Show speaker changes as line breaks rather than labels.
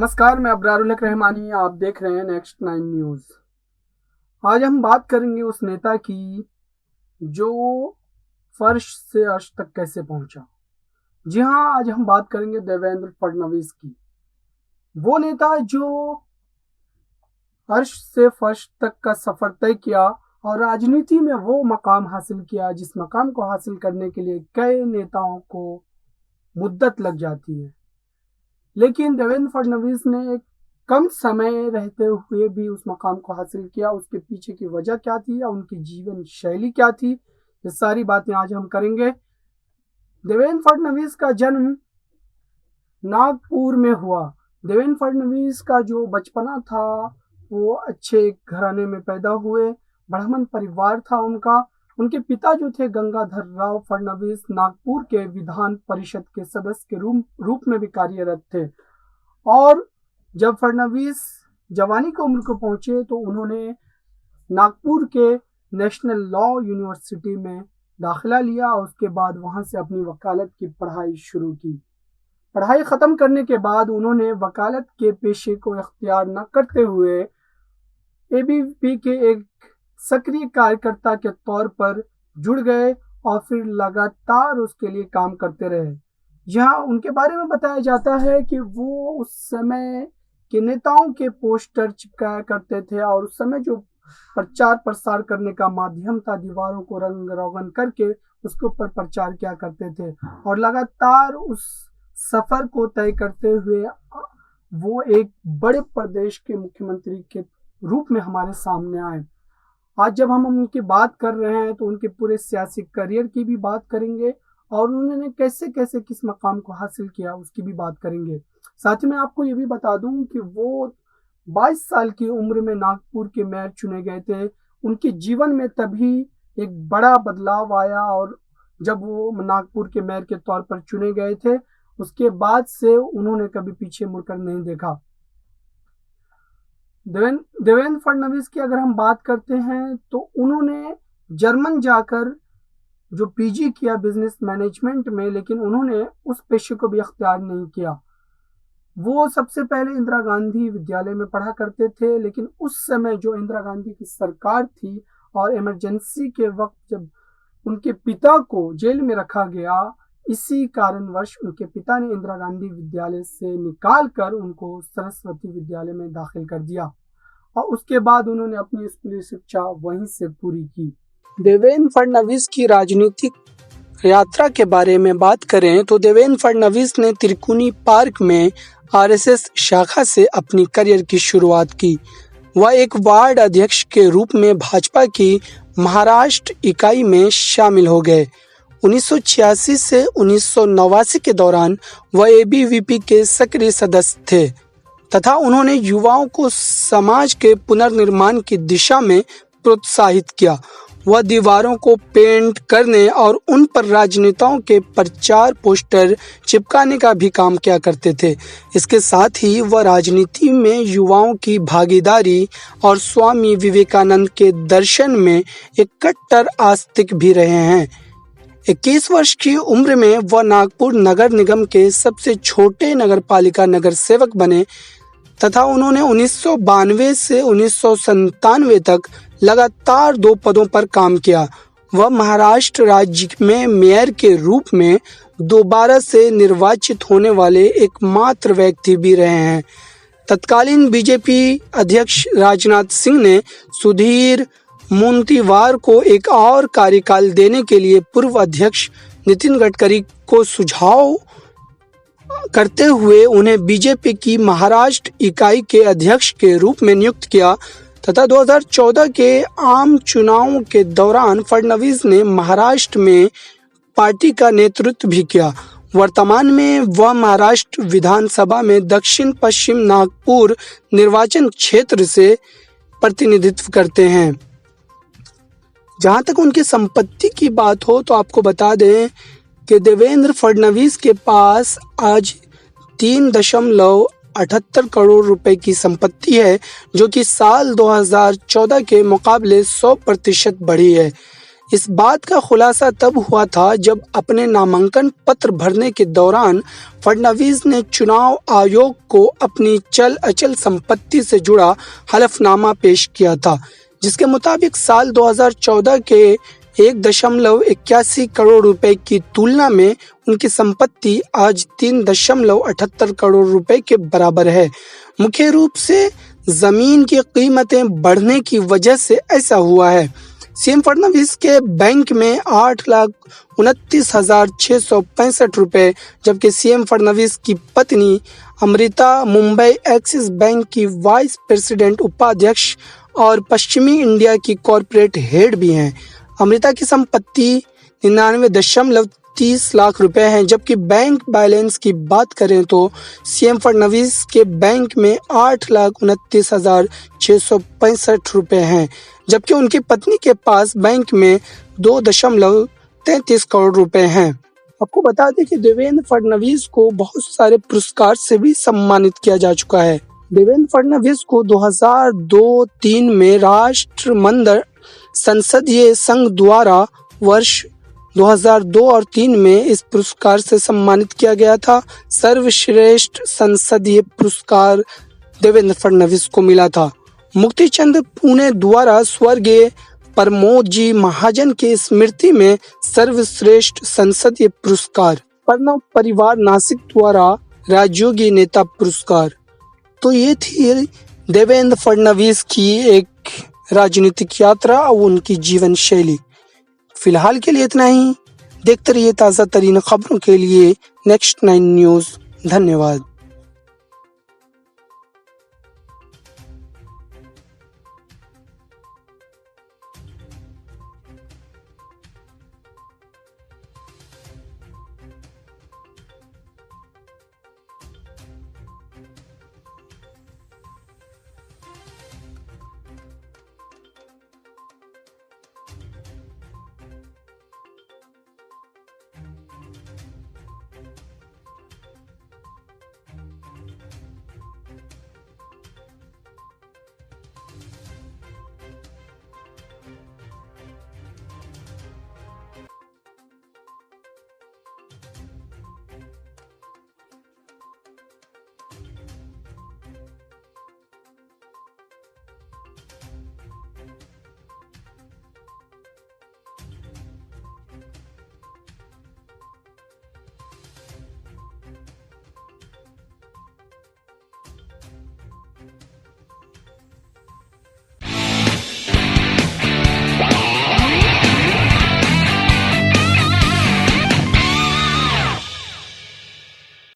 नमस्कार, मैं अब्रारुल हक रहमानी। आप देख रहे हैं नेक्स्ट 9 न्यूज़। आज हम बात करेंगे उस नेता की जो फर्श से अर्श तक कैसे पहुंचा। जी हाँ, आज हम बात करेंगे देवेंद्र फडणवीस की। वो नेता जो अर्श से फर्श तक का सफर तय किया और राजनीति में वो मकाम हासिल किया जिस मकाम को हासिल करने के लिए कई नेताओं को मुद्दत लग जाती है। लेकिन देवेंद्र फडणवीस ने एक कम समय रहते हुए भी उस मकाम को हासिल किया। उसके पीछे की वजह क्या थी या उनकी जीवन शैली क्या थी, ये सारी बातें आज हम करेंगे। देवेंद्र फडणवीस का जन्म नागपुर में हुआ। देवेंद्र फडणवीस का जो बचपना था वो अच्छे घराने में पैदा हुए, ब्राह्मण परिवार था उनका। उनके पिता जो थे गंगाधर राव फडणवीस नागपुर के विधान परिषद के सदस्य के रूप में भी कार्यरत थे। और जब फडणवीस जवानी की उम्र को पहुंचे तो उन्होंने नागपुर के नेशनल लॉ यूनिवर्सिटी में दाखिला लिया और उसके बाद वहां से अपनी वकालत की पढ़ाई शुरू की। पढ़ाई खत्म करने के बाद उन्होंने वकालत के पेशे को इख्तियार न करते हुए एबीवीपी के एक सक्रिय कार्यकर्ता के तौर पर जुड़ गए और फिर लगातार उसके लिए काम करते रहे। यहाँ उनके बारे में बताया जाता है कि वो उस समय के नेताओं के पोस्टर चिपकाया करते थे और उस समय जो प्रचार प्रसार करने का माध्यम था, दीवारों को रंग रोगन करके उसके ऊपर प्रचार किया करते थे। और लगातार उस सफर को तय करते हुए वो एक बड़े प्रदेश के मुख्यमंत्री के रूप में हमारे सामने आए। आज जब हम उनकी बात कर रहे हैं तो उनके पूरे सियासी करियर की भी बात करेंगे और उन्होंने कैसे कैसे किस मकाम को हासिल किया उसकी भी बात करेंगे। साथ ही मैं आपको ये भी बता दूं कि वो 22 साल की उम्र में नागपुर के मेयर चुने गए थे। उनके जीवन में तभी एक बड़ा बदलाव आया और जब वो नागपुर के मेयर के तौर पर चुने गए थे उसके बाद से उन्होंने कभी पीछे मुड़कर नहीं देखा। देवेंद्र फडणवीस की अगर हम बात करते हैं तो उन्होंने जर्मन जाकर जो पीजी किया बिजनेस मैनेजमेंट में, लेकिन उन्होंने उस पेशे को भी अख्तियार नहीं किया। वो सबसे पहले इंदिरा गांधी विद्यालय में पढ़ा करते थे, लेकिन उस समय जो इंदिरा गांधी की सरकार थी और इमरजेंसी के वक्त जब उनके पिता को जेल में रखा गया, इसी कारणवश उनके पिता ने इंदिरा गांधी विद्यालय से निकाल कर उनको सरस्वती विद्यालय में दाखिल कर दिया और उसके बाद उन्होंने अपनी स्कूली शिक्षा वहीं से पूरी की। देवेंद्र फडणवीस की राजनीतिक यात्रा के बारे में बात करें तो देवेंद्र फडणवीस ने त्रिकुणी पार्क में आरएसएस शाखा से अपनी करियर की शुरुआत की। वह एक वार्ड अध्यक्ष के रूप में भाजपा की महाराष्ट्र इकाई में शामिल हो गए। 1986 से 1989 के दौरान वह एबीवीपी के सक्रिय सदस्य थे तथा उन्होंने युवाओं को समाज के पुनर्निर्माण की दिशा में प्रोत्साहित किया। वह दीवारों को पेंट करने और उन पर राजनेताओं के प्रचार पोस्टर चिपकाने का भी काम किया करते थे। इसके साथ ही वह राजनीति में युवाओं की भागीदारी और स्वामी विवेकानंद के दर्शन में एक कट्टर आस्तिक भी रहे हैं। 21 वर्ष की उम्र में वह नागपुर नगर निगम के सबसे छोटे नगरपालिका नगर सेवक बने तथा उन्होंने 1992 से 1997 तक लगातार 2 पदों पर काम किया। वह महाराष्ट्र राज्य में मेयर के रूप में दोबारा से निर्वाचित होने वाले एकमात्र व्यक्ति भी रहे हैं। तत्कालीन बीजेपी अध्यक्ष राजनाथ सिंह ने सुधीर मुंगतीवार को एक और कार्यकाल देने के लिए पूर्व अध्यक्ष नितिन गडकरी को सुझाव करते हुए उन्हें बीजेपी की महाराष्ट्र इकाई के अध्यक्ष के रूप में नियुक्त किया तथा 2014 के आम चुनावों के दौरान फडणवीस ने महाराष्ट्र में पार्टी का नेतृत्व भी किया। वर्तमान में वह महाराष्ट्र विधानसभा में दक्षिण पश्चिम नागपुर निर्वाचन क्षेत्र से प्रतिनिधित्व करते हैं। जहां तक उनकी संपत्ति की बात हो तो आपको बता दें कि देवेंद्र फडणवीस के पास आज 3.78 करोड़ रुपए की संपत्ति है, जो कि साल 2014 के मुकाबले 100% बढ़ी है। इस बात का खुलासा तब हुआ था जब अपने नामांकन पत्र भरने के दौरान फडणवीस ने चुनाव आयोग को अपनी चल अचल संपत्ति से जुड़ा हलफनामा पेश किया था, जिसके मुताबिक साल 2014 के 1.81 करोड़ रुपए की तुलना में उनकी संपत्ति आज 3.78 करोड़ रुपए के बराबर है। मुख्य रूप से जमीन की कीमतें बढ़ने की वजह से ऐसा हुआ है। सीएम फडणवीस के बैंक में 8,29,665 रुपए, जबकि सीएम फडणवीस की पत्नी अमृता मुंबई एक्सिस बैंक की वाइस प्रेसिडेंट उपाध्यक्ष और पश्चिमी इंडिया की कॉरपोरेट हेड भी हैं। अमृता की संपत्ति 99.30 लाख रुपए हैं, जबकि बैंक बैलेंस की बात करें तो सीएम फडणवीस के बैंक में 8,29,665 रुपए हैं, जबकि उनकी पत्नी के पास बैंक में 2.33 करोड़ रुपए हैं। आपको बता दें कि देवेंद्र फडणवीस को बहुत सारे पुरस्कार से भी सम्मानित किया जा चुका है। देवेंद्र फडणवीस को 2002-03 में राष्ट्रमंडल संसदीय संघ द्वारा वर्ष 2002 और 3 में इस पुरस्कार से सम्मानित किया गया था। सर्वश्रेष्ठ संसदीय पुरस्कार देवेंद्र फडणवीस को मिला था। मुक्तिचंद पुणे द्वारा स्वर्गीय प्रमोद जी महाजन की स्मृति में सर्वश्रेष्ठ संसदीय पुरस्कार, प्रणव परिवार नासिक द्वारा राजयोगी नेता पुरस्कार। तो ये थी देवेंद्र फडणवीस की एक राजनीतिक यात्रा और उनकी जीवन शैली। फिलहाल के लिए इतना ही। देखते रहिए ताज़ा तरीन खबरों के लिए नेक्स्ट 9 न्यूज़। धन्यवाद।